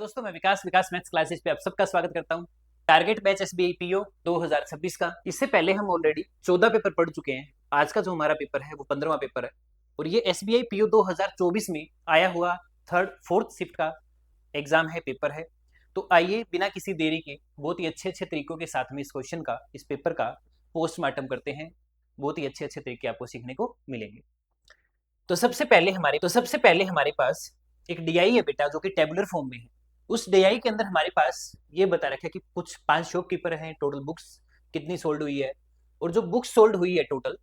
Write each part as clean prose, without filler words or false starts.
दोस्तों, मैं विकास maths classes पे आप सबका स्वागत करता हूं। टारगेट बैच एसबीआई पीओ 2026 का। इससे पहले हम ऑलरेडी 14 पेपर पढ़ चुके हैं। आज का जो हमारा पेपर है वो 15वां पेपर है और ये एसबीआई पीओ 2024 में आया हुआ थर्ड फोर्थ शिफ्ट का एग्जाम है, पेपर है। तो आइए बिना किसी देरी के बहुत ही अच्छे अच्छे तरीकों के साथ में इस क्वेश्चन का, इस पेपर का पोस्टमार्टम करते हैं। बहुत ही अच्छे अच्छे तरीके आपको सीखने को मिलेंगे। तो सबसे पहले हमारे पास एक डीआई है बेटा, जो कि टेबुलर फॉर्म में है। उस डीआई के अंदर हमारे पास ये बता रखा है कि कुछ 5 शॉपकीपर हैं, टोटल बुक्स कितनी सोल्ड हुई है, और जो बुक्स सोल्ड हुई है टोटल,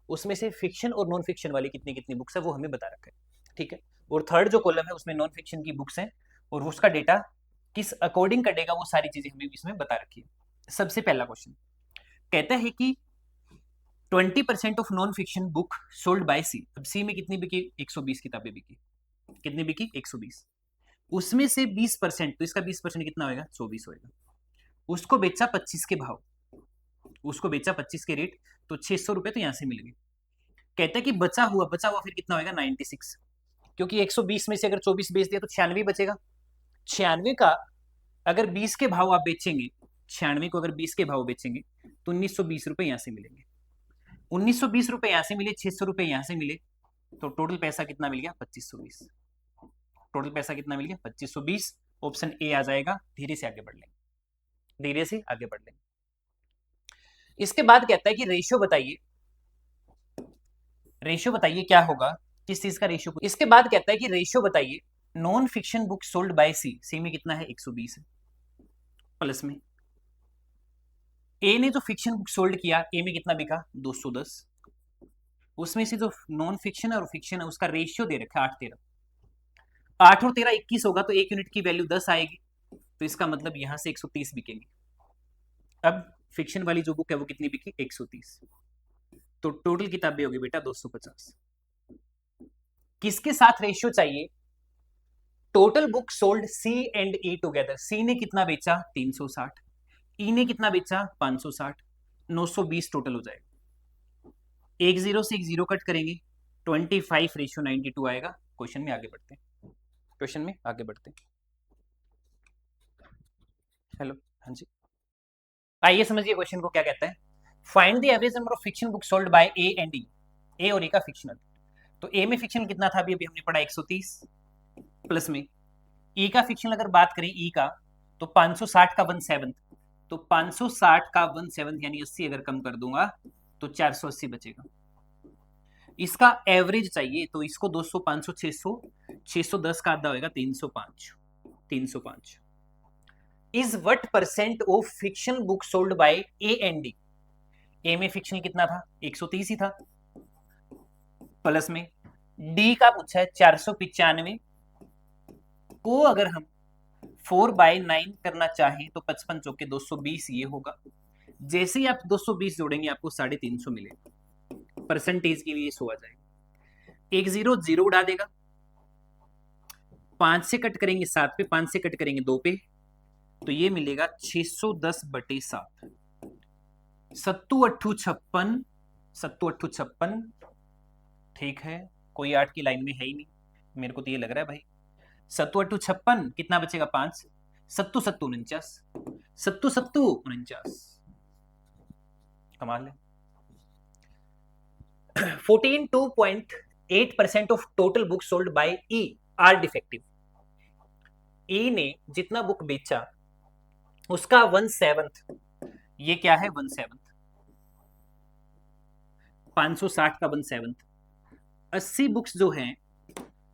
उसमें से फिक्शन और नॉन फिक्शन वाली कितनी कितनी बुक्स है वो हमें बता रखा है। ठीक है। और थर्ड जो कॉलम है उसमें नॉन फिक्शन की बुक्स हैं और उसका डेटा किस अकॉर्डिंग कटेगा वो सारी चीजें हमें इसमें बता रखी है। सबसे पहला क्वेश्चन कहता है कि 20% of non fiction book sold by C. अब सी में कितनी बिकी? 120 किताबें बिकी। कितनी बिकी? 120। उसमें से 20%, तो इसका 20% कितना होगा? 24 होगा। उसको बेचा 25 के भाव, उसको बेचा 25 के रेट, तो 600 रुपए तो यहां से मिल गए। कहता है कि बचा हुआ फिर कितना होगा? 96। क्योंकि 120 में से अगर 24 बेच दिया तो 96 बचेगा। 96 का अगर 20 के भाव आप बेचेंगे, 96 को अगर 20 के भाव बेचेंगे तो 1920 रुपए यहां से मिलेंगे। 1920 रुपए यहां से मिले, 600 रुपए यहां से मिले, तो टोटल पैसा कितना मिल गया? 2520। टोटल पैसा कितना मिल गया? 2520। ऑप्शन ए आ जाएगा। धीरे से आगे बढ़ लेंगे, धीरे से आगे बढ़ लेंगे। इसके बाद कहता है कि रेशियो बताइए, रेशियो बताइए क्या होगा, किस चीज का रेशियो। इसके बाद कहता है कि रेशियो बताइए non fiction book sold by C. C में कितना है? 120 है। प्लस में ए ने जो फिक्शन बुक सोल्ड किया, ए में कितना बिका? 210। उसमें से जो नॉन फिक्शन है और फिक्शन है उसका रेशियो दे रखा है 8-13। 8 और 13 21 होगा, तो 1 यूनिट की वैल्यू 10 आएगी, तो इसका मतलब यहां से 130 बिकेंगे। अब फिक्शन वाली जो बुक है वो कितनी बिकी? 130। तो टोटल किताबें होगी बेटा 250। किसके साथ रेशियो चाहिए? Total book sold C and E together. C ने कितना बेचा? 360। ई ने कितना बेचा? 560। 920 टोटल हो जाएगा। एक जीरो से एक जीरो कट करेंगे, 25:92 आएगा। क्वेश्चन में आगे बढ़ते हैं, क्वेश्चन में आगे बढ़ते हैं। हेलो, हाँ जी, आइए समझिए क्वेश्चन को क्या कहता है। Find the average number of fiction book sold by A and E. A और ए का फिक्शनल, तो ए में फिक्शन कितना था? अभी हमने पढ़ा 130। प्लस में ई का फिक्शनल अगर बात करें, ई का, तो 560 का 1/7, तो 560 का 1/7 यानी 80 अगर कम कर दूंगा तो 480 बचेगा। इसका एवरेज चाहिए, तो इसको 200 500 600, 610 का आधा होगा 305। 305 is what percent of fiction book sold by A and D. A में फिक्शन कितना था? 130 ही था। प्लस में डी का पूछा है 495 को अगर हम 4/9 करना चाहें तो 55 चौके 220 ये होगा। जैसे ही आप 220 जोड़ेंगे आपको 350 मिलेगा। परसेंटेज की भी ये 100 आ जाएगा। एक जीरो जीरो उड़ा देगा, 5 से कट करेंगे 7 पे, 5 से कट करेंगे 2 पे, तो ये मिलेगा 610/7। 7×8 = 56। ठीक है, कोई 8 की लाइन में है ही नहीं, मेरे को तो ये लग रहा है भाई। 7×8 = 56, कितना बचेगा? 5। 7×7 = 49। 7×7 = 49। कमाल है। 42.8% of total book sold by E are defective. E ने जितना बुक बेचा उसका 1/7, ये क्या है? 1/7। 560 का 1/7, 80 बुक्स जो हैं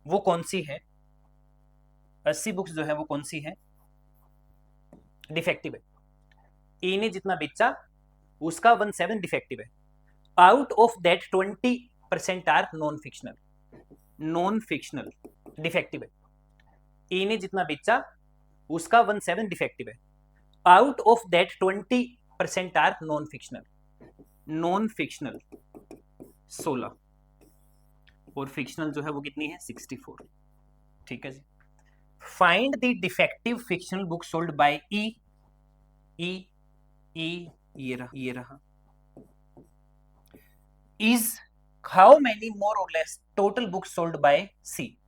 वो कौन सी है? 80 बुक्स जो है वो कौन सी है? डिफेक्टिव है। ए ने जितना बेचा उसका 1/7 डिफेक्टिव है। Out of that 20% are non fictional. Non fictional defective है। ए ने जितना बेचा उसका 1/7 डिफेक्टिव है। Out of that 20% are non fictional. Non fictional 16 और फिक्शनल जो है वो कितनी है? 64। ठीक है जी। Find the defective fictional book sold by E. ये रहा। इज हाउ मेनी मोर और less total book sold by C.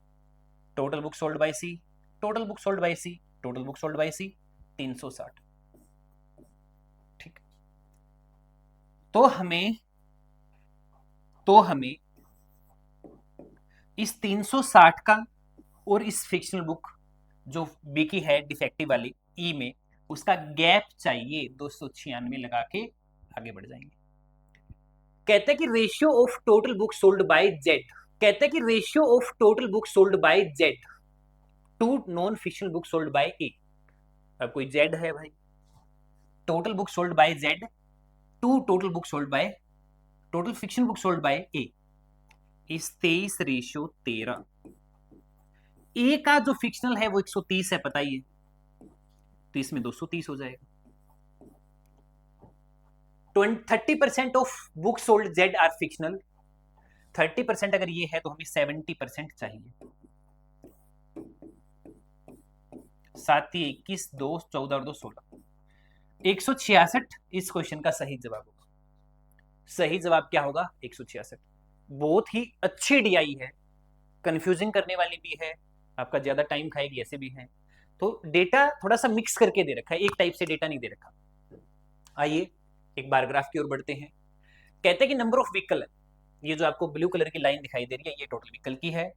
Total book sold by C, total book sold by C total book sold by C 360। ठीक, तो हमें इस 360 का और इस फिक्शनल बुक जो बिकी है डिफेक्टिव वाली ई में, उसका गैप चाहिए 296 लगा के आगे बढ़ जाएंगे। कहते हैं कि ratio of total book sold by Z, कहते हैं कि ratio of total book sold by Z to non fictional book sold by A. अब कोई जेड है भाई, total book sold by Z to total book sold by total fiction book sold by A is 23:13। ए का जो fictional है वो 130 है, पता ही है, तो इसमें 230 हो जाएगा। 30% of book sold Z are fictional, 30% अगर ये है तो हमें 70% चाहिए। 7 21 2 14 और 2 16, 166 इस क्वेश्चन का सही जवाब होगा। सही जवाब क्या होगा? 166। बहुत ही अच्छी डीआई है, कंफ्यूजिंग करने वाली भी है, आपका ज्यादा टाइम खाएगी ऐसे भी है। तो डेटा थोड़ा सा मिक्स करके दे रखा है, एक टाइप से डेटा नहीं दे रखा। आइए एक बार ग्राफ की ओर बढ़ते हैं। कहते हैं कि नंबर ऑफ व्हीकल है, ये जो आपको ब्लू कलर की लाइन दिखाई दे रही है ये टोटल व्हीकल की है,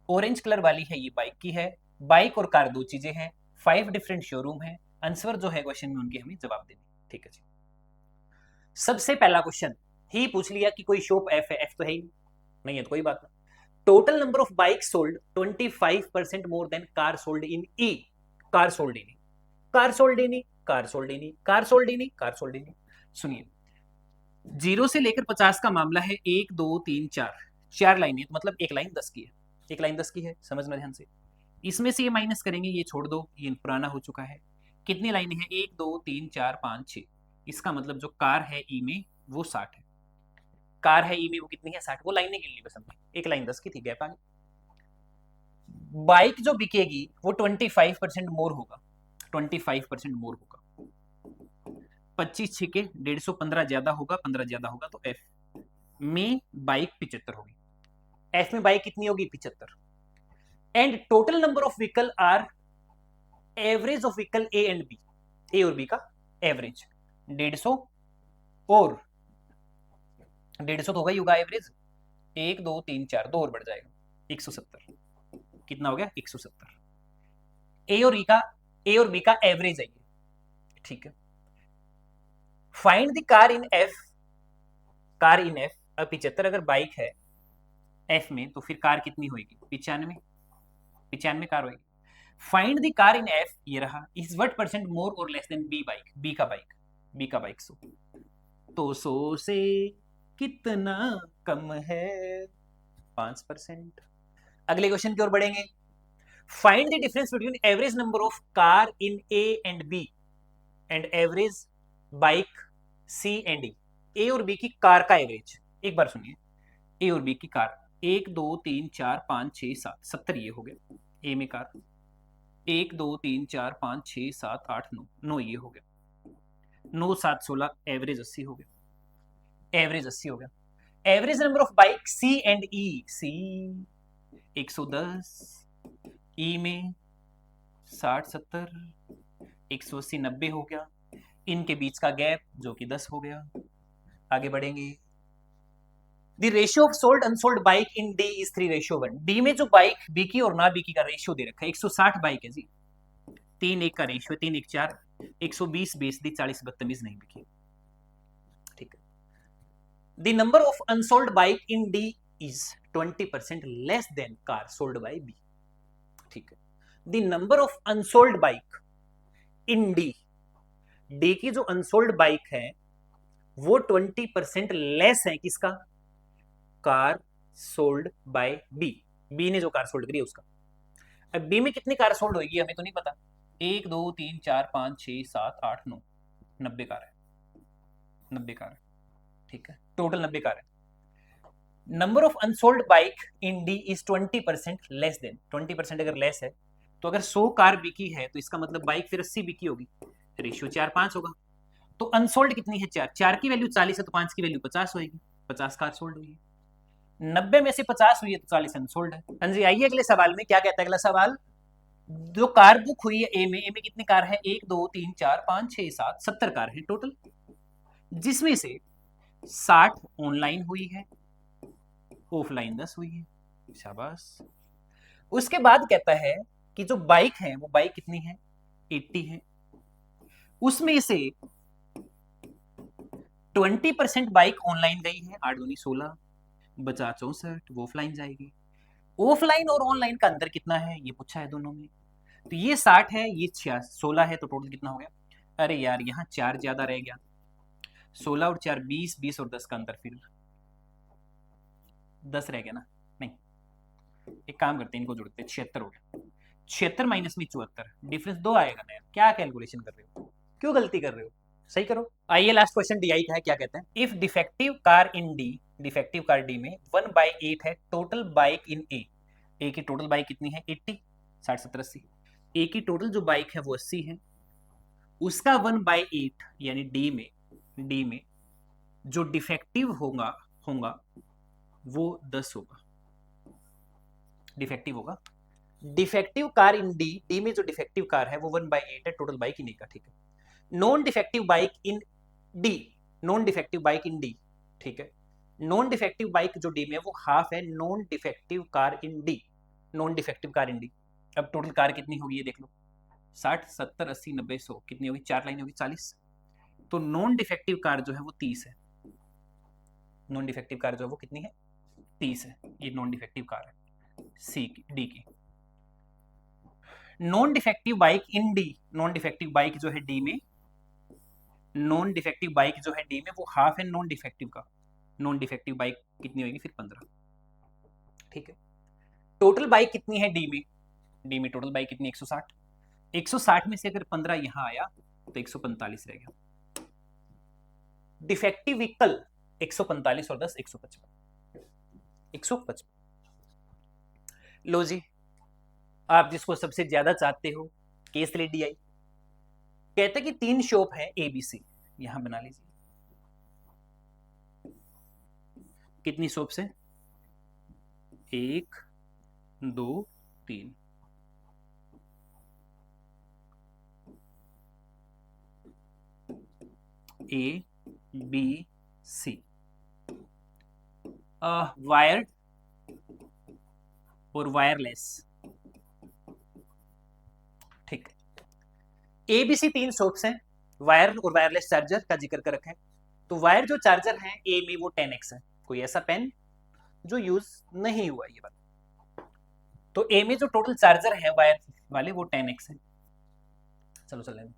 ऑरेंज कलर वाली है ये बाइक की है। बाइक और कार दो चीजें हैं, 5 डिफरेंट शोरूम है। आंसर जो है क्वेश्चन में उनके हमें जवाब देने। ठीक है जी, सबसे पहला क्वेश्चन ही पूछ लिया कि कोई शॉप एफ है, एफ तो है ही नहीं है तो कोई बात नहीं। Total number of bike sold 25% more than car sold in E. Car sold in, car sold in, car sold in, car sold in, car sold in. सुनिए, 0 से लेकर 50 का मामला है, 1 2 3 4, 4 लाइनें, मतलब एक लाइन 10 की है, एक लाइन 10 की है, समझना ध्यान से। इसमें से ये माइनस करेंगे, ये छोड़ दो, ये पुराना हो चुका है। कितनी लाइनें हैं? 1 2 3 4 5 6। इसका मतलब जो कार है ई में वो 60 है, कार है ई में वो कितनी है? 60। वो लाइनें गिन ली बस हमने, एक लाइन 10 की थी, गैप आ गई। बाइक जो बिकेगी वो 25% मोर होगा, 25% मोर होगा। 25 छिके 150, 15 ज्यादा होगा, 15 ज्यादा होगा, तो एफ में बाइक 75 होगी। एफ में बाइक कितनी होगी? 75। And total number of vehicle are average of vehicle A and B, A और बी का एवरेज 150 और 150 तो होगा ही होगा एवरेज, 1 2 3 4, 2 और बढ़ जाएगा, 170। कितना हो गया? 170। ए और बी का एवरेज है ये, ठीक है। Find the car in F, car in F. अब 75 अगर बाइक है एफ में तो फिर कार कितनी होगी? 95, 95 कार होगी। Find the car in F, ये रहा, इज व्हाट परसेंट मोर और less than B bike, B का बाइक 100, तो 100 से कितना कम है? 5%। अगले क्वेश्चन की ओर बढ़ेंगे। Find the difference between average number of car in A and B and average bike C and E. A और बी की कार का एवरेज, एक बार सुनिए, ए और बी की कार 1 2 3 4 5 6 7, 70 ये हो गया। ए में कार 1 2 3 4 5 6 7 8 9, 9 ये हो गया, 9 7 16, एवरेज 80 हो गया, एवरेज 80 हो गया। Average number of bike C and E, C 110, E में 60 70, 180 90 हो गया। इनके बीच का गैप जो कि 10 हो गया। आगे बढ़ेंगे। The ratio of sold unsold bike in D is 3:1। D में जो बाइक बिकी और ना बिकी का रेशियो दे रखा है, 160 बाइक है जी, 3:1 का रेशियो, 3:1 4, 120 बेच दी, 40 बदतमीज नहीं बिकी, ठीक है। The number of unsold bike in D is 20% less than car sold by B, ठीक है। The number of unsold bike in D, D की जो अनसोल्ड बाइक है वो 20% लेस है किसका? Car sold by B, B ने जो कार सोल्ड करी है उसका। अब बी में कितनी कार सोल्ड होगी हमें तो नहीं पता, 1 2 3 4 5 6 7 8 9, 90 कार है, 90 कार है, ठीक है, टोटल 90 कार है। Number of unsold bike in D is 20% less then, 20% अगर लेस है तो अगर 100 कार बिकी है तो इसका मतलब बाइक फिर 80 बिकी होगी, रेशियो 4 5 होगा। तो अनसोल्ड कितनी है? 4, 4 की वैल्यू 40 है तो 5 की वैल्यू 50 होगी, 50 कार सोल्ड हुई है। 90 में से 50 हुई है तो 40 अनसोल्ड है। हाँ जी, आइए अगले सवाल में क्या कहता है अगला सवाल। जो कार बुक हुई है ए में कितनी कार है, 1 2 3 4 5 6 7 70 कार है टोटल, जिसमें से 60 ऑनलाइन हुई है, ऑफलाइन 10 हुई है। शाबाश। उसके बाद कहता है कि जो बाइक है वो बाइक कितनी है, 80 है, उसमें से 20% बाइक ऑनलाइन गई है, 8 दूनी 16, बचा 64, वो ऑफलाइन जाएगी। ऑफलाइन और ऑनलाइन का अंतर कितना है ये पूछा है दोनों में, तो ये 60 है, ये 16 है, तो टोटल कितना हो गया, अरे यार यहाँ 4 ज्यादा रह गया, 16 और 4 20, 20 और 10 का अंतर फिर 10 रह गया ना, नहीं एक काम करते हैं इनको जोड़ते हैं, 76 हो गया, 76 माइनस में 74, डिफरेंस 2 आएगा ना यार, क्या कैलकुलेशन कर रहे हो, क्यों गलती कर रहे हो, सही करो। आइए लास्ट क्वेश्चन डीआई का है, क्या कहते हैं, if defective car in D, defective car D में 1/8 है टोटल बाइक इन ए की टोटल बाइक कितनी है 80, 60 70 80, ए की टोटल जो बाइक है वो 80 है, उसका 1/8 यानी डी में जो डिफेक्टिव होगा होगा वो 10 होगा, डिफेक्टिव होगा, डिफेक्टिव कार इन डी में जो डिफेक्टिव कार है वो 1/8 है टोटल बाइक इन ए का, ठीक है। Non defective bike in D, non defective bike in D, ठीक है, नॉन डिफेक्टिव बाइक जो डी में है वो हाफ है non defective car in D, non defective car in D. अब टोटल कार कितनी होगी ये देख लो, 60 70 80 90 100, कितनी होगी, 4 लाइन होगी 40, तो नॉन डिफेक्टिव कार जो है वो 30 है, नॉन डिफेक्टिव कार जो है वो कितनी है 30 है, ये नॉन डिफेक्टिव कार है सी की डी की। Non defective bike in D, non defective bike जो है डी में, नॉन डिफेक्टिव बाइक जो है डी में वो हाफ है नॉन डिफेक्टिव का, नॉन डिफेक्टिव बाइक कितनी होगी फिर 15, ठीक है। टोटल बाइक कितनी है डी में टोटल बाइक कितनी 160, 160 में से अगर 15 यहां आया तो 145 रह गया, डिफेक्टिव व्हीकल 145 और 10 155, 155। लो जी, आप जिसको सबसे ज्यादा चाहते हो केस ले डी आई, कहते कि 3 शॉप है एबीसी, यहां बना लीजिए, कितनी शॉप है 1 2 3, ए बी सी, वायर्ड और वायरलेस, ठीक है। एबीसी 3 शॉप्स हैं, वायर और वायरलेस चार्जर का जिक्र कर रखा है, तो वायर जो चार्जर है ए में वो 10x है, कोई ऐसा पेन जो यूज नहीं हुआ ये बात, तो ए में जो टोटल चार्जर है वायर वाले वो 10x है, चलो चल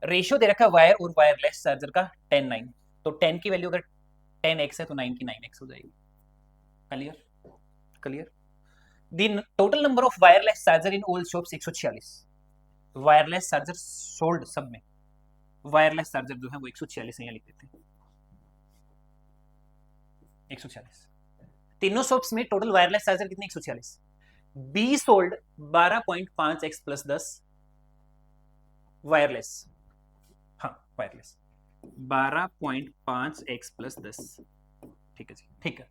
रेशियो दे रखा है वायर और वायरलेस चार्जर का 10:9, तो 10 की वैल्यू अगर 10x है तो 9 की 9x हो जाएगी, clear clear. The total number of wireless charger in all shops 146, wireless charger sold सब में, वायरलेस चार्जर जो है वो 146 है, यहाँ लिख देते हैं 146, तीनों शॉप्स में टोटल वायरलेस चार्जर कितने 146, be sold 12.5x plus 10 wireless, हाँ वायरलेस 12.5x प्लस 10, ठीक है जी, ठीक है,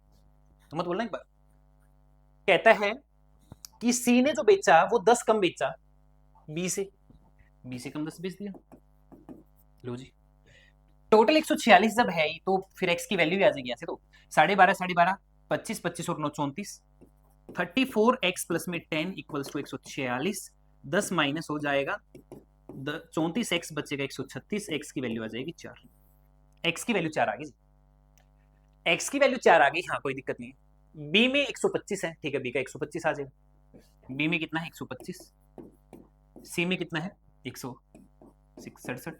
तो मत बोलना एक बार। कहता है कि सी ने जो बेचा वो 10 कम बेचा बी से कम 10 बेच दिया, लो जी टोटल 146 जब है तो फिर x की वैल्यू आ जाएगी ऐसे, तो 12.5 25 25 और 9 34, 34x प्लस में 10 इक्वल्स टू 146, 10 माइनस हो जाएगा 34x बचेगा 136, x की वैल्यू आ जाएगी 4, x की वैल्यू 4 आ गई, x की वैल्यू 4 आ गई, हाँ कोई दिक्कत नहीं है। b में 125 है, ठीक है, b का 125 आ जाएगा, b में कितना है 125, c में कितना है 167,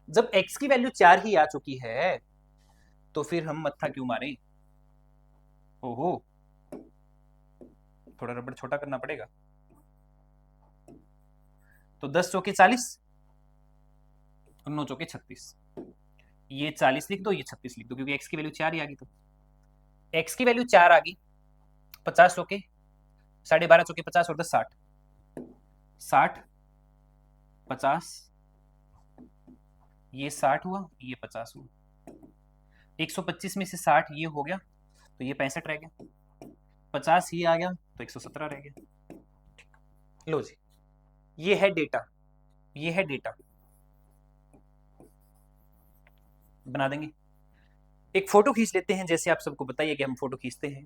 जब x की वैल्यू 4 ही आ चुकी है तो फिर हम मत्था क्यों मारें, ओहो थोड़ा रबड़ छोटा करना पड़ेगा, तो 10 चौके 40 और 9 चौके 36, ये 40 लिख दो ये 36 लिख दो, क्योंकि x की वैल्यू 4 ही आ गई, तो x की वैल्यू 4 आ गई, 50 चौके 12.5 चौके 50 और 10 60, 60 50, ये 60 हुआ ये 50 हुआ, 125 में से 60 ये हो गया तो ये 65 रह गया, 50 ये आ गया तो 117 रह गया, लो जी ये है डेटा, ये है डेटा, बना देंगे। एक फोटो खींच लेते हैं, जैसे आप सबको बताइए कि हम फोटो खींचते हैं।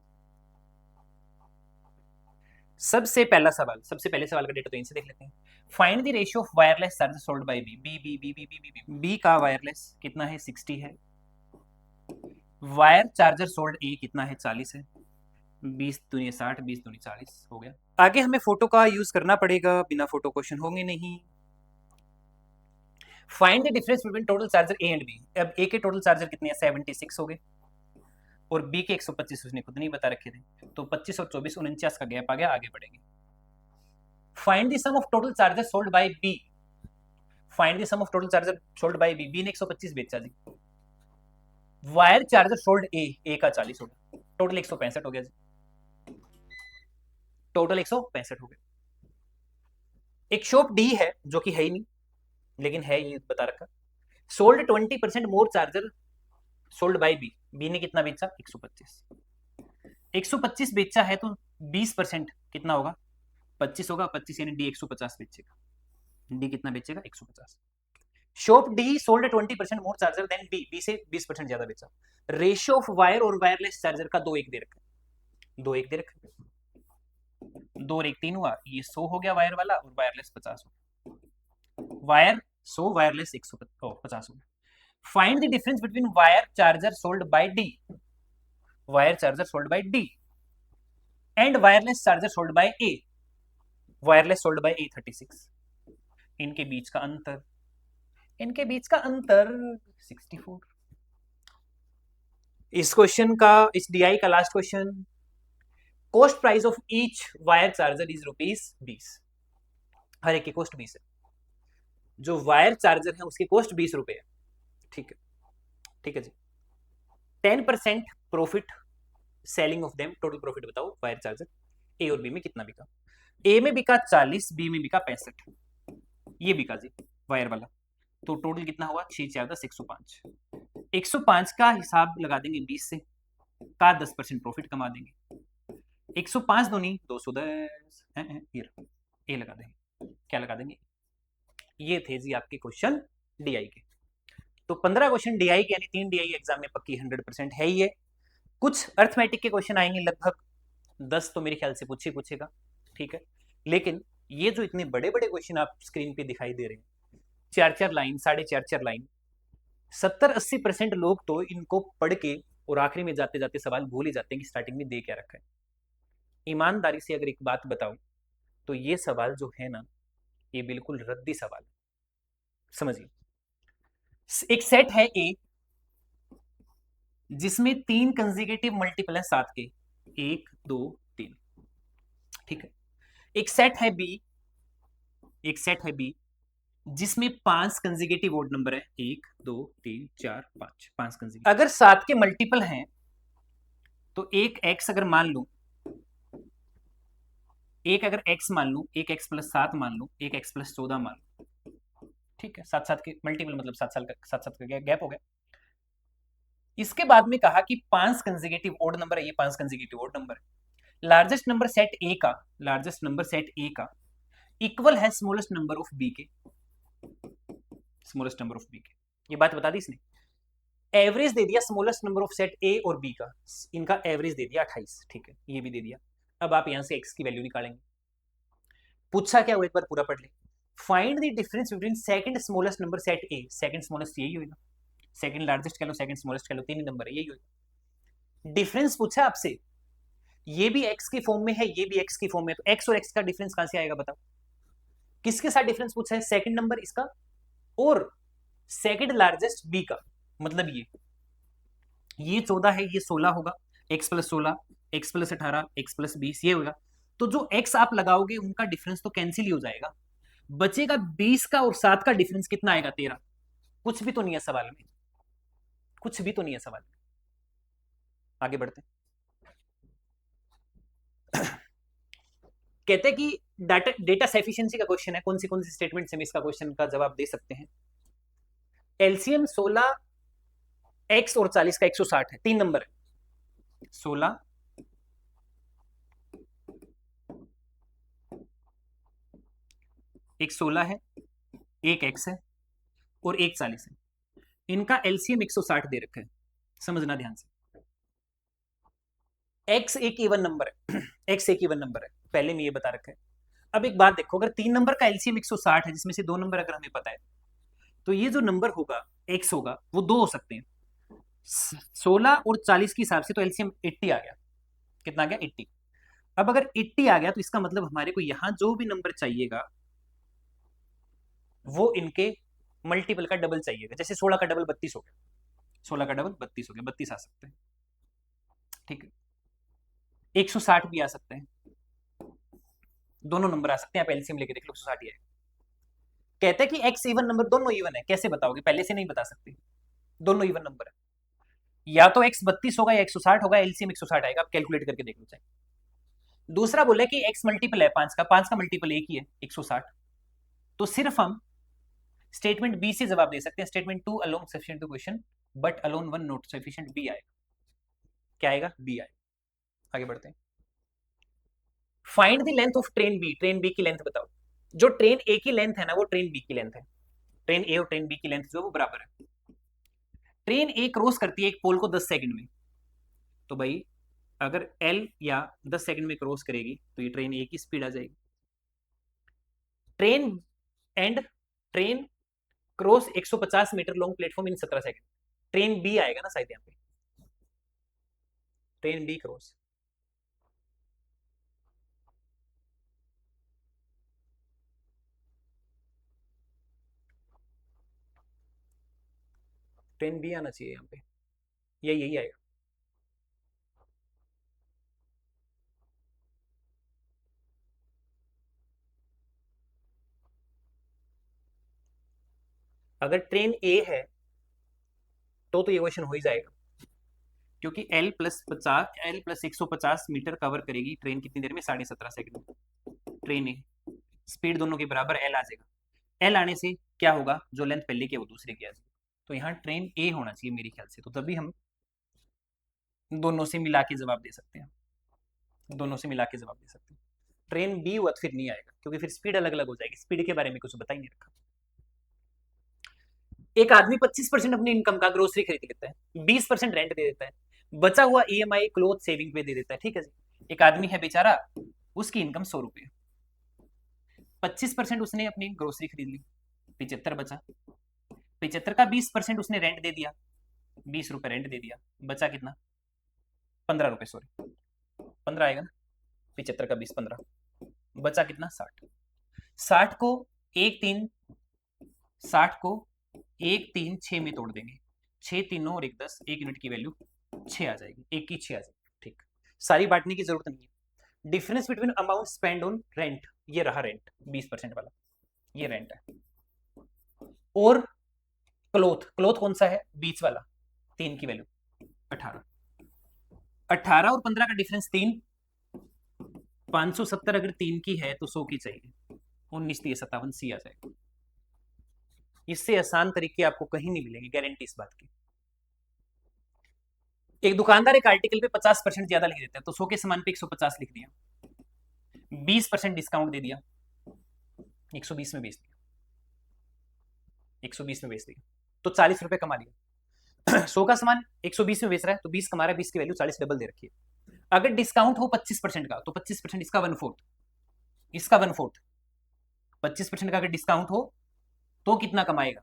सबसे पहला सवाल, सबसे पहले सवाल का डेटा तो इनसे देख लेते हैं। Find the ratio of wireless charger sold by B. B का वायरलेस कितना है? 60 है। वायर चार्जर सोल्ड ए कितना है? 40 है। 20 दूनी 60, 20 दूनी 40 हो गया। आगे हमें फोटो का यूज करना पड़ेगा, बिना फोटो क्वेश्चन होंगे नहीं। Find the difference between total charger A and B. अब ए के टोटल चार्जर कितने हैं? 76 हो गए, और बी के 125 उसने खुद नहीं बता रखे थे, तो 25 और 24 49 का गैप आ गया। आगे बढ़ेंगे। Find the sum of total charger sold by B. Find the sum of total charger sold by B. B ने 125 बेचा जी। वायर चार्जर सोल्ड ए का 40 हो गया, टोटल 165 हो गया जी। टोटल 165 हो गया। एक शॉप डी है जो कि है ही नहीं, लेकिन है ये बता रखा। Sold 20% more charger sold by B. B ने कितना बेचा? 125। 125 बेचा है तो 20% कितना होगा? 25 होगा। 25 यानी डी 150 बेचेगा। डी कितना बेचेगा? 150। Shop D sold 20% more charger then B. B से 20% ज्यादा बेचा। रेशियो ऑफ वायर और वायरलेस चार्जर का 2:1 दे रखा है। 2:1 दे रखा है। 2 और 1 3 हुआ। ये 100 हो गया वायर वाला, और वायरलेस 50 हो गया। वायर 100, वायरलेस 150 हो गया। Find the difference between wire charger sold by D, wire charger sold by D and wireless charger sold by A, wireless sold by A 36। इनके बीच का अंतर, इनके बीच का अंतर 64। इस क्वेश्चन का, इस डीआई का last question. Cost price of each wire charger is ₹20। हर एक की कॉस्ट 20 है। जो वायर चार्जर है उसकी कॉस्ट 20 रुपए है। ठीक है, ठीक है जी। 10% profit selling of them. Total profit बताओ वायर चार्जर ए और बी में कितना बिका? ए में बिका 40, बी में बिका 65। ये बिका जी वायर वाला। तो टोटल कितना हुआ? 6 4 10 105। 105 का हिसाब लगा देंगे 20 से, का 10% प्रॉफिट कमा देंगे। 105 दूनी 210। ए लगा देंगे। क्या लगा देंगे? ये थे जी आपके क्वेश्चन डीआई के। तो 15 क्वेश्चन डीआई के, यानी 3 डीआई एग्जाम में पक्की 100% है ही है। कुछ अर्थमेटिक के क्वेश्चन आएंगे, लगभग 10 तो मेरे ख्याल से पूछेगा। ठीक है, लेकिन ये जो इतने बड़े बड़े क्वेश्चन आप स्क्रीन पे दिखाई दे रहे हैं, 4-4 लाइन, 4.5 लाइन, 70-80% लोग तो इनको पढ़ के और आखिरी में जाते जाते सवाल भूल ही जाते हैं कि स्टार्टिंग में दे क्या रखा है। ईमानदारी से अगर एक बात बताऊं तो ये सवाल जो है ना, ये बिल्कुल रद्दी सवाल है। समझिए, एक सेट है ए जिसमें 3 कंसेक्यूटिव मल्टीपल है 7 के, 1 2 3। ठीक है। एक सेट है बी, एक सेट है बी जिसमें 5 कंसेक्यूटिव ओड नंबर है, 1 2 3 4 5, 5 कंसेक्यूटिव। अगर 7 के मल्टीपल हैं तो एक एक्स अगर मान लूं, एक अगर एक्स मान लूं, एक एक्स प्लस 7 मान लूं, एक एक्स प्लस 14 मान लूं। ठीक है, 7 के मल्टीपल मतलब 7 का गैप हो गया। इसके बाद में कहा कि 5 कंसेक्यूटिव ओड नंबर है, ये 5 कंसेक्यूटिव ओड नंबर है। लार्जेस्ट नंबर सेट ए का, लार्जेस्ट नंबर सेट ए का इक्वल है स्मॉलेस्ट नंबर ऑफ बी के, स्मॉलेस्ट नंबर ऑफ बी के। ये बात बता दी इसने। एवरेज दे दिया स्मॉलेस्ट नंबर ऑफ सेट ए और बी का, इनका एवरेज दे दिया 28। ठीक है, ये भी दे दिया। अब आप यहां से एक्स की वैल्यू निकालेंगे। पूछा क्या, वो एक बार पूरा पढ़ ले। Find the difference between second smallest number set A. Second smallest यही होगा, सेकंड लार्जेस्ट कह लो, सेकंड स्मॉलेस्ट कह लो, 3 ही नंबर है, यही होगा। डिफरेंस पूछा आपसे, ये भी एक्स की फॉर्म में है, ये भी एक्स की फॉर्म में है, तो एक्स और एक्स का डिफरेंस कहां से आएगा बताओ? किसके साथ डिफरेंस पूछा है? सेकंड नंबर इसका और सेकंड लार्जेस्ट बी का। मतलब ये 14 है, ये 16 होगा, x plus 16, x plus 18, x plus 20, ये होगा। तो जो x आप लगाओगे उनका डिफरेंस तो कैंसिल ही हो जाएगा, बचेगा 20 का, और 7 का डिफरेंस कितना आएगा? 13। कुछ भी तो नहीं है सवाल में, कुछ भी तो नहीं है सवाल में। आगे बढ़ते हैं। कहते हैं कि डेटा सफिशिएंसी का क्वेश्चन है, कौन सी स्टेटमेंट से हम इसका क्वेश्चन का जवाब दे सकते हैं। एलसीएम 16 x और 40 का 160 है, 3 नंबर है। 16 16 एक 16 है, एक x है और एक 40 है। इनका एलसीएम 160 दे रखा है, समझना ध्यान से। x एक इवन नंबर है x एक इवन नंबर है, पहले में ये बता रखा है। अब एक बात देखो, अगर 3 नंबर का एलसीएम 160 है, जिसमें से 2 नंबर अगर हमें पता है, तो ये जो नंबर होगा x होगा वो 2 हो सकते हैं। 16 और 40 के हिसाब से तो एलसीएम 80 आ गया। कितना आ गया? 80। अब अगर 80 आ गया तो इसका मतलब हमारे को यहां जो भी नंबर चाहिएगा वो इनके मल्टीपल का डबल चाहिएगा। जैसे 16 का डबल 32 हो गया, 16 का डबल 32 हो गया, 32 आ सकते हैं। ठीक है, 160 भी आ सकते हैं, दोनों नंबर आ सकते हैं। आप एलसीएम लेके देख लो, 160 ही है। कहते हैं कि एक्स इवन नंबर, दोनों इवन है। कैसे बताओगे? पहले से नहीं बता सकते, दोनों इवन नंबर है। या तो एक्स 32 होगा या 160 होगा, एलसीएम 160 आएगा। आप कैलकुलेट करके देख लो चाहे। दूसरा बोला कि एक्स मल्टीपल है 5 का, 5 का मल्टीपल एक ही है 160। तो सिर्फ हम स्टेटमेंट बी से जवाब दे सकते हैं। Statement 2 alone sufficient to question but alone 1 not sufficient, B आएगा। क्या आएगा? बी आएगा। आगे बढ़ते हैं। Find the length of train B. Train B की लेंथ बताओ। जो ट्रेन ए की लेंथ है ना, वो ट्रेन बी की लेंथ है। ट्रेन ए और ट्रेन बी की लेंथ जो वो बराबर है। ट्रेन ए क्रॉस करती है एक पोल को 10 सेकंड में, तो भाई अगर एल या 10 सेकंड में क्रॉस करेगी तो ये ट्रेन ए की स्पीड आ जाएगी। Train and train cross 150 meter long platform in 17 second. Train B आएगा ना शायद यहाँ पे, train B cross. Train B आना चाहिए यहाँ पे, यही आएगा। अगर ट्रेन ए है तो ये क्वेश्चन हो ही जाएगा, क्योंकि एल प्लस 150 मीटर कवर करेगी ट्रेन कितनी देर में? 17.5 सेकंड में। ट्रेन ए स्पीड दोनों के बराबर, एल आ जाएगा। एल आने से क्या होगा? जो लेंथ पहले की है वो दूसरे की आ जाएगी। तो यहाँ ट्रेन ए होना चाहिए मेरे ख्याल से, तो तभी हम दोनों से मिला के जवाब दे सकते हैं। दोनों से मिला के जवाब दे सकते हैं। ट्रेन बी हुआ तो फिर नहीं आएगा, क्योंकि फिर स्पीड अलग अलग हो जाएगी। स्पीड के बारे में कुछ बता ही नहीं रखा। एक आदमी 25% अपनी इनकम का ग्रोसरी खरीद लेता है, 20% रेंट दे देता है, बचा हुआ ईएमआई क्लोथ सेविंग पे दे देता है। ठीक है जी। एक आदमी है बेचारा, उसकी इनकम 100 रुपये, 25% उसने अपनी ग्रोसरी खरीद ली, 75 बचा। 75 का 20% उसने रेंट दे दिया, 20 रुपए रेंट दे दिया, बचा कितना? 15 रुपए, सॉरी 15 आएगा ना। 75 का 20 15, बचा कितना? 60। 60 को एक तीन 60 को 1 3 6 में तोड़ देंगे, 6 3 9 और 1 10, 1 यूनिट की वैल्यू 6 आ जाएगी, 1 की 6 आ जाएगी। ठीक, सारी बांटने की जरूरत नहीं है। Difference between amount spend on rent, ये रहा रेंट 20% वाला, ये रेंट है। और क्लोथ, क्लोथ कौन सा है? बीच वाला, 3 की वैल्यू 18। 18 और 15 का डिफरेंस 3, 570 अगर 3 की है तो 100 की चाहिए, 19 3 57, सी आ जाएगा। इससे आसान तरीके आपको कहीं नहीं मिलेंगे, गारंटी इस बात की। एक दुकानदार एक आर्टिकल पे 50% ज्यादा लिख देता है, तो 100 के सामान पे 150 लिख दिया, 20% डिस्काउंट दे दिया, 120 में बेच दिया, 120 में बेच दिया, तो 40 रुपए कमा लिया। 100 का सामान 120 में बेच रहा है तो 20 कमा रहा है, 20 की वैल्यू 40 डबल दे रखी है। अगर डिस्काउंट हो 25% का, तो 25% इसका 1/4, इसका 1/4। 25% का अगर डिस्काउंट हो तो कितना कमाएगा?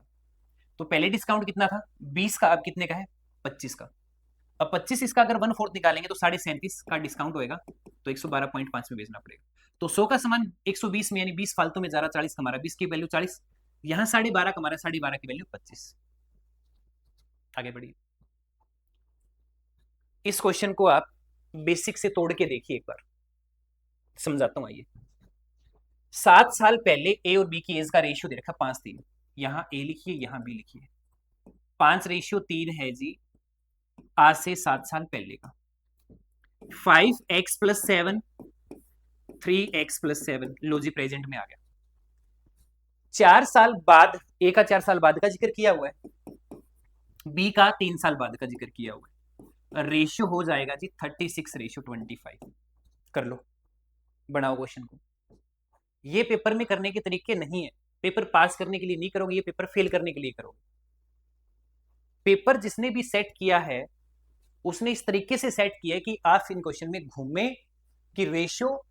तो पहले डिस्काउंट कितना था? 20 का, अब कितने का है? 25 का। अब 25 इसका अगर 1/4 निकालेंगे तो 37.5 का डिस्काउंट होएगा, तो 112.5 में बेचना पड़ेगा। तो 100 का सामान 120 में, यानी 20 फालतू में जा रहा, 40 कमा रहा, 20 की वैल्यू 40, यहां 12.5 कमा रहा है, 12.5 की वैल्यू 25। आगे बढ़िए। इस क्वेश्चन को आप बेसिक से तोड़ के देखिए एक बार, समझाता हूं। आइए, 7 साल पहले ए और बी की एज का रेशियो दे रखा 5:3, यहां ए लिखिए, यहां बी लिखिए। 5:3 है जी, आज से 7 साल पहले का। 5x + 7, 3x + 7, लो जी प्रेजेंट में आ गया। 4 साल बाद, ए का 4 साल बाद का जिक्र किया हुआ है, बी का 3 साल बाद का जिक्र किया हुआ है। रेशियो हो जाएगा जी 36:25। कर लो, बनाओ क्वेश्चन को। ये पेपर में करने के तरीके नहीं है। पेपर पास करने के लिए नहीं करोगे, ये पेपर फेल करने के लिए करोगे। पेपर जिसने भी सेट किया है उसने इस तरीके से सेट किया है कि आप इन क्वेश्चन में घूमे कि रेशियो,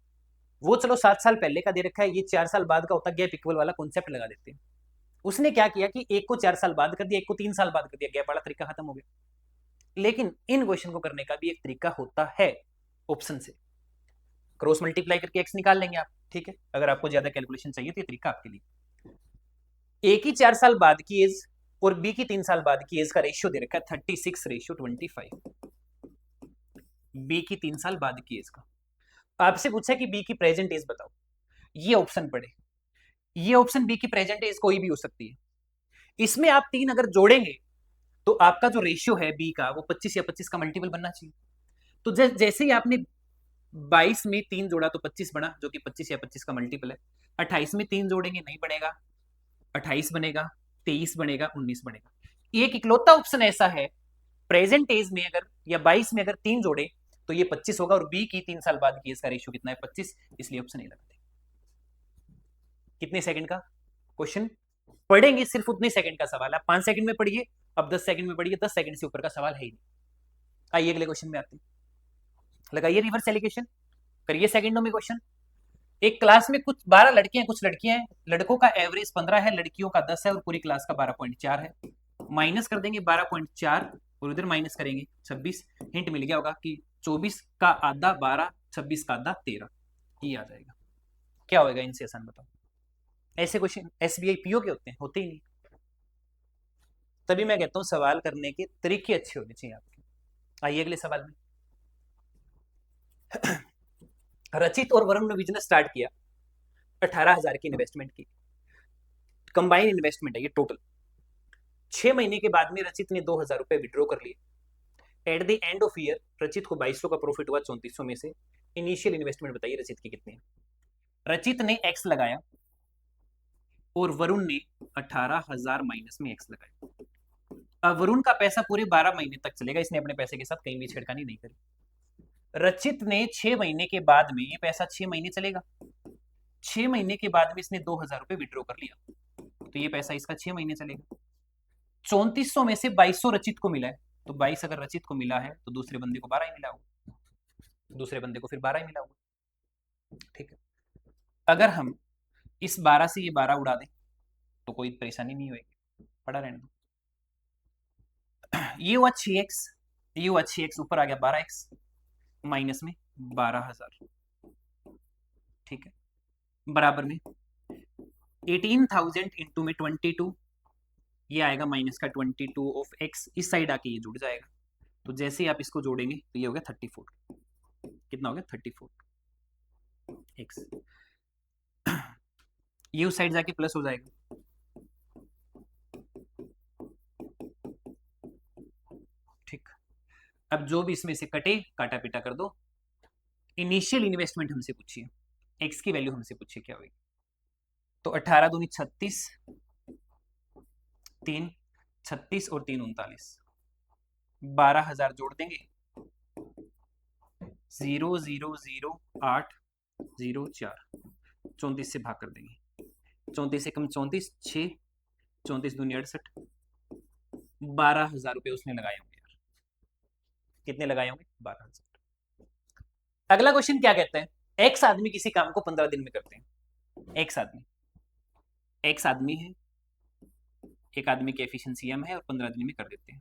वो चलो 7 साल पहले का दे रखा है, ये 4 साल बाद का होता, गैप इक्वल वाला कॉन्सेप्ट लगा देते हैं। उसने क्या किया कि एक को 4 साल बाद कर दिया, एक को 3 साल बाद कर दिया, गैप वाला तरीका खत्म हो गया। लेकिन इन क्वेश्चन को करने का भी एक तरीका होता है, ऑप्शन से क्रॉस मल्टीप्लाई करके एक्स निकाल लेंगे आप, ठीक है। अगर आपको ज्यादा कैलकुलेशन चाहिए तो ये तरीका आपके लिए। ए की 4 साल बाद की एज और बी की 3 साल बाद की एज का रेशियो दे रखा है 36:25। बी की 3 साल बाद की एज का आपसे पूछा कि बी की प्रेजेंट एज बताओ, ये ऑप्शन पढ़े। ये ऑप्शन बी की प्रेजेंट एज कोई भी हो सकती है। इसमें आप 3 अगर जोड़ेंगे तो आपका जो रेशियो है बी का वो 25 या 25 का मल्टीपल बनना चाहिए। तो जैसे ही आपने 22 में 3 जोड़ा तो 25 बना, जो कि 25 या 25 का मल्टीपल है। 28 में 3 जोड़ेंगे नहीं बनेगा, 28 बनेगा, 23 बनेगा, 19 बनेगा। एक इकलौता ऑप्शन ऐसा है प्रेजेंट एज में अगर या 22 में अगर 3 जोड़े तो ये 25 होगा, और बी की 3 साल बाद की इसका रेशियो कितना है 25, इसलिए ऑप्शन नहीं लगाते। कितने सेकंड का क्वेश्चन पढ़ेंगे, सिर्फ उतने सेकंड का सवाल है। 5 सेकंड में पढ़िए, अब 10 सेकंड में पढ़िए, 10 सेकंड से ऊपर का सवाल है ही नहीं। आइए अगले क्वेश्चन में आते हैं। लगाइए रिवर्स एलिगेशन, करिए सेकंडों में क्वेश्चन। एक क्लास में कुछ 12 लड़के हैं, कुछ लड़कियां हैं। लड़कों का एवरेज 15 है, लड़कियों का 10 है, और पूरी क्लास का 12.4 है। माइनस कर देंगे 12.4 और उधर माइनस करेंगे 26। हिंट मिल गया होगा कि 24 का आधा 12, 26 का आधा 13, ये आ जाएगा। क्या होगा इनसे आसान बताओ। ऐसे क्वेश्चन एसबीआई पीओ के होते ही नहीं। तभी मैं कहता हूं सवाल करने के तरीके अच्छे होने चाहिए आपके। आइए अगले सवाल में। रचित और वरुण ने बिजनेस स्टार्ट किया, 18,000 की इन्वेस्टमेंट की, कंबाइन इन्वेस्टमेंट है ये टोटल। 6 महीने के बाद में रचित ने 2,000 रुपए विड्रॉ कर लिए। At the end of year रचित को 2,200 का प्रॉफिट हुआ 3400 में से। इनिशियल इन्वेस्टमेंट बताइए रचित की कितनी है। रचित ने एक्स लगाया और वरुण ने 18,000 माइनस में एक्स लगाया। अब वरुण का पैसा पूरे 12 महीने तक चलेगा, इसने अपने पैसे के साथ कहीं भी छेड़खानी नहीं करी। रचित ने 6 महीने के बाद में, ये पैसा 6 महीने चलेगा, 6 महीने के बाद में इसने 2,000 रुपए विड्रॉ कर लिया, तो ये पैसा इसका 6 महीने चलेगा। 3400 में से 2,200 रचित को मिला है, तो 22 अगर रचित को मिला है तो दूसरे बंदे को 12 ही मिला होगा, दूसरे बंदे को फिर 12 ही मिला होगा, ठीक है। अगर हम इस 12 से ये 12 उड़ा दें तो कोई परेशानी नहीं होगी, पड़ा रहने दो। ये हुआ 6x, ये हुआ 6x, ऊपर आ गया 12x, माइनस में 12,000, ठीक है, बराबर में 18,000 इंटू में 22, ये आएगा माइनस का 22 ऑफ x, इस साइड आके ये जुड़ जाएगा। तो जैसे ही आप इसको जोड़ेंगे तो ये हो गया 34। कितना हो गया 34 x, ये उस साइड जाके प्लस हो जाएगा। ठीक, अब जो भी इसमें से कटे काटा पीटा कर दो। इनिशियल इन्वेस्टमेंट हमसे पूछिए, x की वैल्यू हमसे पूछिए क्या होगी। तो 18 दूनी 36, 3 36 और 3 39, 12,000 जोड़ देंगे, 0,008,0,4, 34 से भाग कर देंगे, 34 से कम 34, 6, 34 दूनी 68, 12,000 रुपए उसने लगाए होंगे यार। कितने लगाए होंगे 12,000। अगला क्वेश्चन क्या कहते हैं, एक्स आदमी किसी काम को 15 दिन में करते हैं। एक्स आदमी है, एक आदमी की एफिशिएंसी m है और 15 दिन में कर देते हैं।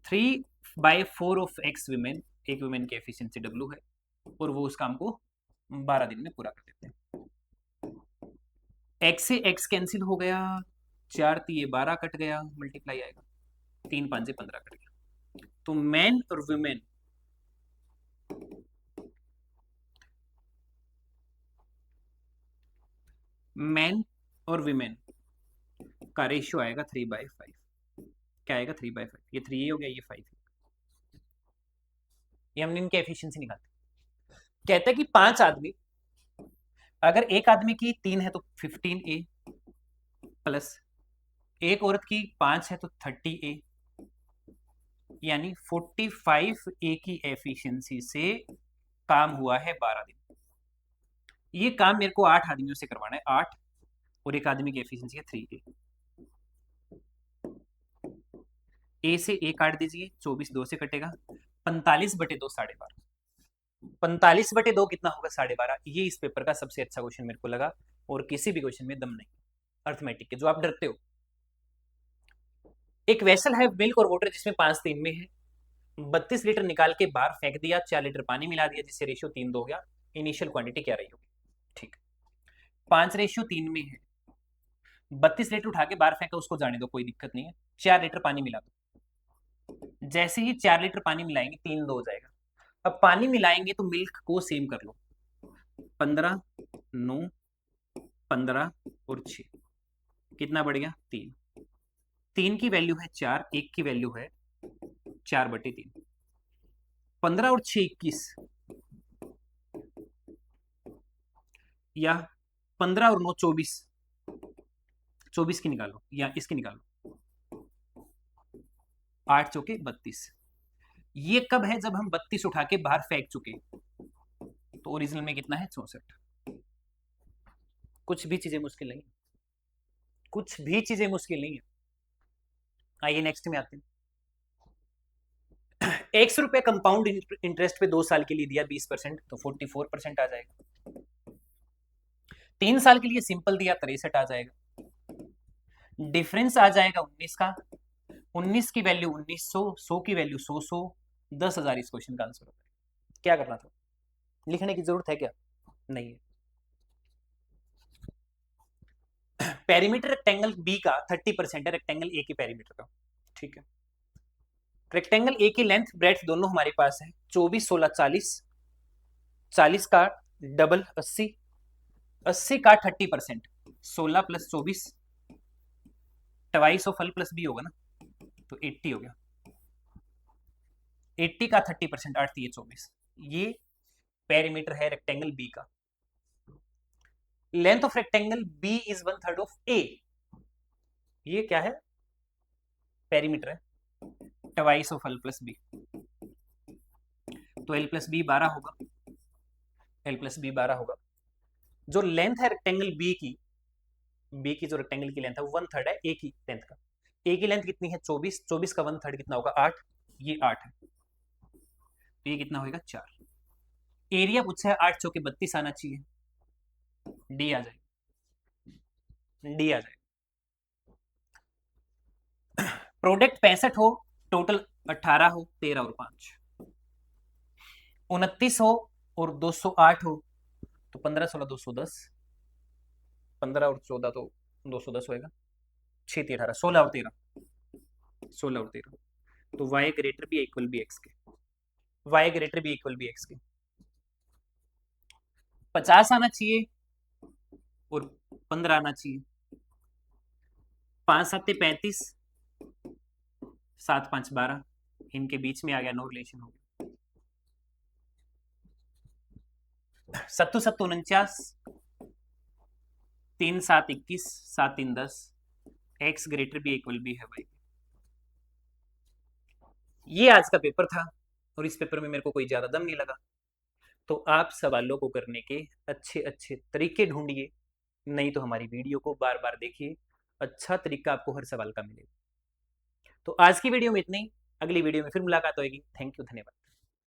3/4 ऑफ एक्स विमेन, एक विमेन की एफिशिएंसी w है और वो उस काम को 12 दिन में पूरा कर देते हैं। x से x कैंसिल हो गया, 4 3 12 कट गया, मल्टीप्लाई आएगा, 3 5 15 कट गया। तो मैन और विमेन, मैन और विमेन का रेशियो आएगा 3/5। क्या आएगा 3/5, ये 3 हो गया, ये 5, ये हमने इनकी एफिशिएंसी निकालते। कहते हैं कि 5 आदमी, अगर एक आदमी की 3 है तो 15a प्लस एक औरत की 5 है तो 30a, यानी 45a की एफिशिएंसी से काम हुआ है 12 दिन। ये काम मेरे को 8 आदमियों से करवाना है, 8, और एक आदमी की एफिशिएंसी है 3A। ए से ए काट दीजिए, 24 2 से कटेगा, 45/2 12.5। 45/2 कितना होगा? 12.5। ये इस पेपर का सबसे अच्छा क्वेश्चन मेरे को लगा, और किसी भी क्वेश्चन में दम नहीं अर्थमेटिक के, जो आप डरते हो। एक वेसल है मिल्क और वाटर जिसमें 5:3 में है, 32 लीटर निकाल के बाहर फेंक दिया, 4 लीटर पानी मिला दिया, जिससे रेशियो 3:2 हो गया। इनिशियल क्वांटिटी क्या रही होगी? ठीक, 5:3 में है, 32 लीटर उठा के बाहर फेंका, उसको जाने दो, कोई दिक्कत नहीं है। 4 लीटर पानी मिला दो, जैसे ही 4 लीटर पानी मिलाएंगे 3:2 हो जाएगा। अब पानी मिलाएंगे तो मिल्क को सेम कर लो, 15 9 15 और 6, कितना बढ़ गया? 3। 3 की वैल्यू है 4, 1 की वैल्यू है 4/3। 15 और 6 21, या 15 और 9 24, 24 की निकालो या इसकी निकालो, 8 चौके 32। ये कब है? जब हम 32 उठा के बाहर फेंक चुके, तो ओरिजिनल में कितना है? 64। कुछ भी चीजें मुश्किल नहीं, कुछ भी चीजें मुश्किल नहीं है। आइए नेक्स्ट में आते हैं। 100 रुपए कंपाउंड इंटरेस्ट पे 2 साल के लिए दिया 20%, तो 44% आ जाएगा। 3 साल के लिए सिंपल दिया 63 आ जाएगा। डिफरेंस आ जाएगा 19 का, 19 की वैल्यू 1900, 100 की वैल्यू 100, 10,000 इस क्वेश्चन का आंसर होता है। क्या करना था? लिखने की जरूरत है क्या? नहीं है। पेरीमीटर रेक्टेंगल बी का 30% है रेक्टेंगल ए के पेरीमीटर का, ठीक है। रेक्टेंगल ए की लेंथ ब्रेड्थ दोनों हमारे पास है 24 16 40, 40 का डबल 80, 80 का 30%, 16 + 24, ट्वाइस ऑफ l + b होगा ना, तो 80 हो गया। 80 का 30%, 8 3 24, ये पेरीमीटर है रेक्टेंगल बी का। Length of rectangle B is 1/3 of A, ये क्या है? पेरीमीटर है, ट्वाइस ऑफ l + b, तो l + b 12 होगा, l + b 12 होगा। जो लेंथ है रेक्टेंगल बी की जो रेक्टेंगल की लेंथ है वो 1/3 है ए की लेंथ का। ए की लेंथ कितनी है? 24, 24 का 1/3 कितना होगा? 8, ये 8 है, तो ये कितना होगा? 4। एरिया पूछा है 8 चौके 32 आना चाहिए, डी आ जाएगा, डी आ जाएगा। प्रोडक्ट 65 हो, टोटल 18 हो, 13 और 5, 29 हो और 208 हो, तो 15 16 210, 15 और 14 तो 210 होएगा, 6 3 18, 16 और 13, 16 और 13, तो y ग्रेटर भी इक्वल भी x के, y ग्रेटर भी इक्वल भी x के। 50 आना चाहिए और 15 आना चाहिए, 5 7 35, 7 5 12, इनके बीच में आ गया, नो रिलेशन हो गया। 7 7 49, 3 7 21, 7 3 10, x ग्रेटर भी इक्वल भी है भाई। ये आज का पेपर था, और इस पेपर में मेरे को कोई ज्यादा दम नहीं लगा, तो आप सवालों को करने के अच्छे अच्छे तरीके ढूंढिए, नहीं तो हमारी वीडियो को बार बार देखिए, अच्छा तरीका आपको हर सवाल का मिलेगा। तो आज की वीडियो में इतना ही, अगली वीडियो में फिर मुलाकात होगी। थैंक यू, धन्यवाद।